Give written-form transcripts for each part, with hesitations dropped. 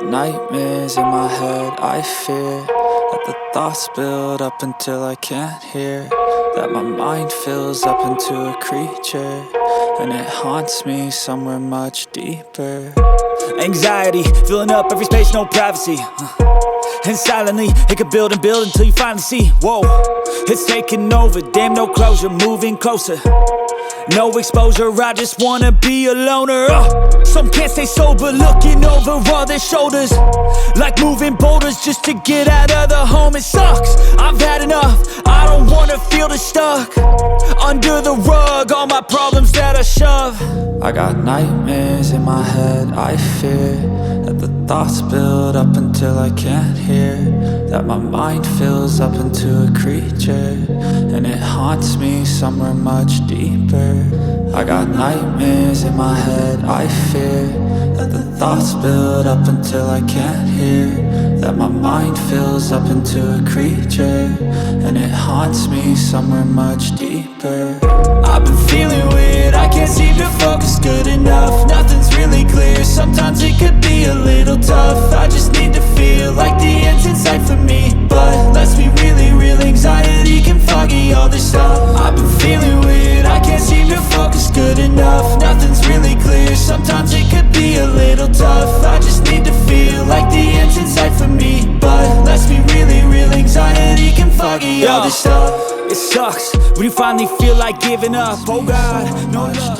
nightmares in my head, I fear that the thoughts build up until I can't hear, that my mind fills up into a creature, and it haunts me somewhere much deeper. Anxiety, filling up every space, no privacy. And silently, it could build and build until you finally see, whoa, it's taking over, damn no closure, moving closer. No exposure, I just wanna be a loner. Some can't stay sober, looking over all their shoulders, like moving boulders just to get out of the home. It sucks, I've had enough, I don't wanna feel the stuck under the rug, all my problems that I shove. I got nightmares in my head, I fear that the thoughts build up until I can't hear, that my mind fills up into a creature, and it haunts me somewhere much deeper. I got nightmares in my head, I fear that the thoughts build up until I can't hear, that my mind fills up into a creature, and it haunts me somewhere much deeper. I've been feeling weird, I can't seem to focus good enough, nothing's really clear, sometimes it could be a little tough. I just need to feel like the end's in sight for me, but let's be really real, anxiety can foggy all this stuff. I've been feeling weird, I can't seem to focus good enough, nothing's really clear, sometimes it could be a little tough. I just need to feel like the end's in sight for me, but let's be really real, anxiety can foggy all this stuff. It sucks when you finally feel like giving up, oh God, no love.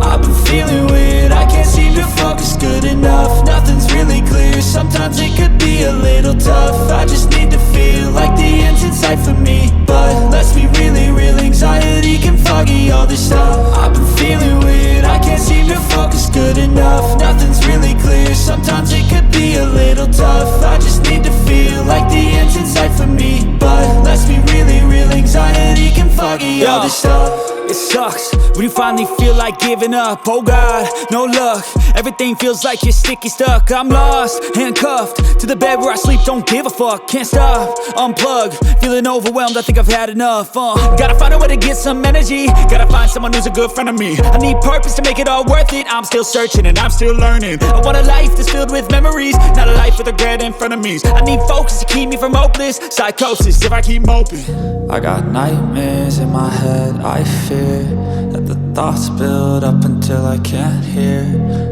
I've been feeling weird, I can't seem to focus good enough, nothing's really clear, sometimes it could be a little tough. I just need to feel like the end's in sight for me, but let's be really real, anxiety can foggy all this stuff. I've been feeling weird, I can't seem to focus good enough, nothing's really clear, sometimes it could be a little tough. I just need to feel like the end's in sight for me, but let's be really real, anxiety can foggy all this stuff. It sucks when you finally feel like giving up, oh God, no luck, everything feels like you're sticky stuck. I'm lost, handcuffed to the bed where I sleep, don't give a fuck, can't stop, unplug, feeling overwhelmed, I think I've had enough. Gotta find a way to get some energy, gotta find someone who's a good friend of me. I need purpose to make it all worth it, I'm still searching and I'm still learning. I want a life that's filled with memories, not a life with regret in front of me. I need focus to keep me from hopeless psychosis if I keep moping. I got nightmares in my head, I fear that the thoughts build up until I can't hear,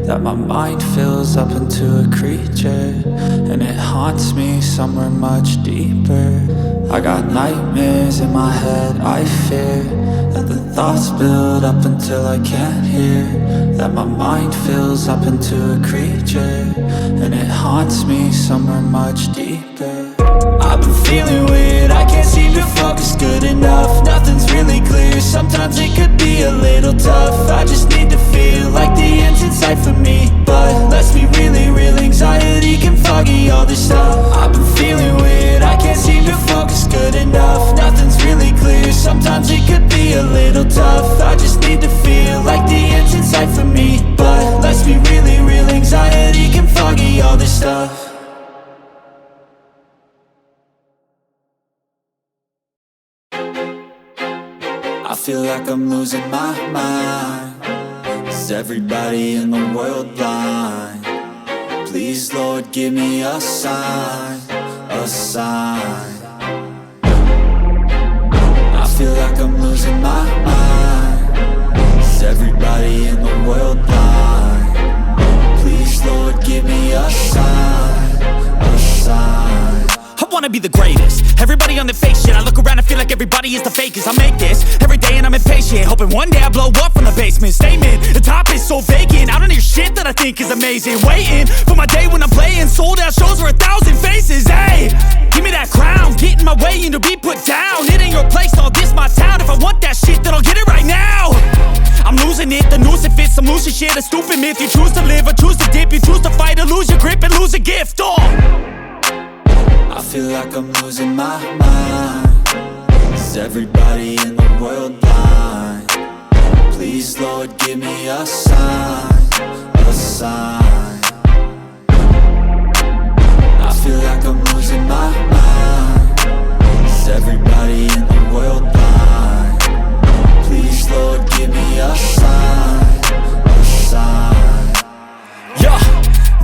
that my mind fills up into a creature, and it haunts me somewhere much deeper. I got nightmares in my head, I fear that the thoughts build up until I can't hear, that my mind fills up into a creature, and it haunts me somewhere much deeper. I've been feeling weird, I can't seem to focus good enough, nothing's really clear, sometimes it could be a little tough. I just need to feel like the end's in sight for me, but let's be really real, anxiety can foggy all this stuff. I've been feeling weird, I can't seem to focus good enough, nothing's really clear, sometimes it could be a little tough. I just need to feel like the end's in sight for me, but let's be really real, anxiety can foggy all this stuff. I feel like I'm losing my mind. Is everybody in the world blind? Please, Lord, give me a sign, a sign. I feel like I'm losing my mind. Is everybody in the world blind? Please, Lord, give me a sign, a sign. I wanna be the greatest. Everybody on the fake shit, I look around and feel like everybody is the fakest. I make this every day and I'm impatient, hoping one day I blow up from the basement. Statement, the top is so vacant, I don't hear shit that I think is amazing. Waiting for my day when I'm playing sold out shows for 1,000 faces. Hey, give me that crown, get in my way and to be put down. It ain't your place, all this my town. If I want that shit, then I'll get it right now. I'm losing it, the noose it fits, some loose shit, a stupid myth. You choose to live or choose to dip, you choose to fight or lose your grip and lose a gift. I feel like I'm losing my mind. Is everybody in the world blind? Please, Lord, give me a sign, a sign. I feel like I'm losing my mind. Is everybody in the world blind? Please, Lord, give me a sign, a sign. Yeah,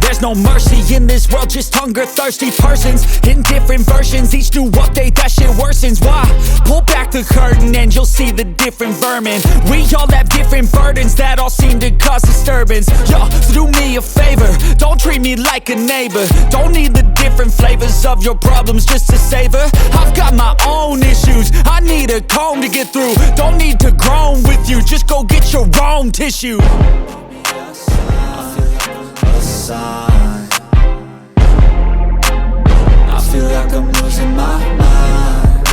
there's no mercy in this world, just hunger-thirsty persons in different versions. Each new update, that shit worsens. Why? Pull back the curtain and you'll see the different vermin. We all have different burdens that all seem to cause disturbance. Yo, so do me a favor, don't treat me like a neighbor. Don't need the different flavors of your problems just to savor. I've got my own issues, I need a comb to get through. Don't need to groan with you, just go get your own tissue. I feel like I'm losing my mind.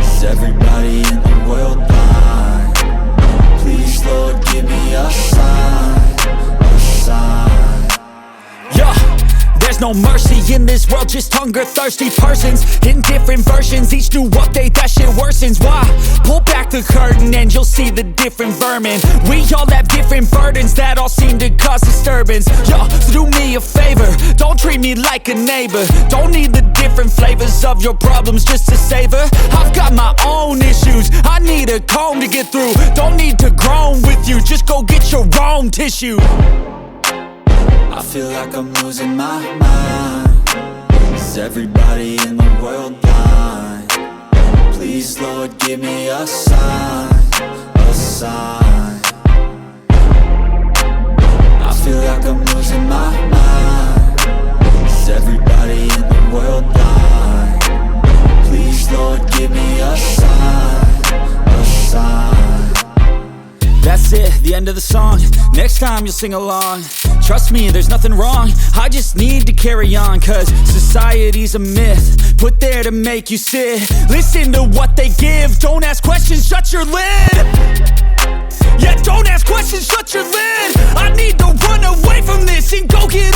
Is everybody in the world blind? Please, Lord, give me a sign, a sign. Yeah, there's no mercy in this world, just hunger-thirsty persons in different versions. Each new update, that shit worsens. Why? Pull back the curtain and you'll see the different vermin. We all have different burdens that all seem to cause disturbance. Yo, so do me a favor, don't treat me like a neighbor. Don't need the different flavors of your problems just to savor. I've got my own issues, I need a comb to get through. Don't need to groan with you, just go get your own tissue. I feel like I'm losing my mind. Is everybody in the world blind? Please, Lord, give me a sign, a sign. I feel like I'm losing my mind. Is everybody in the world blind? Please, Lord, give me a sign, a sign. That's it, the end of the song. Next time you'll sing along. Trust me, there's nothing wrong, I just need to carry on. Cause society's a myth, put there to make you sit. Listen to what they give, don't ask questions, shut your lid. Yeah, don't ask questions, shut your lid. I need to run away from this and go get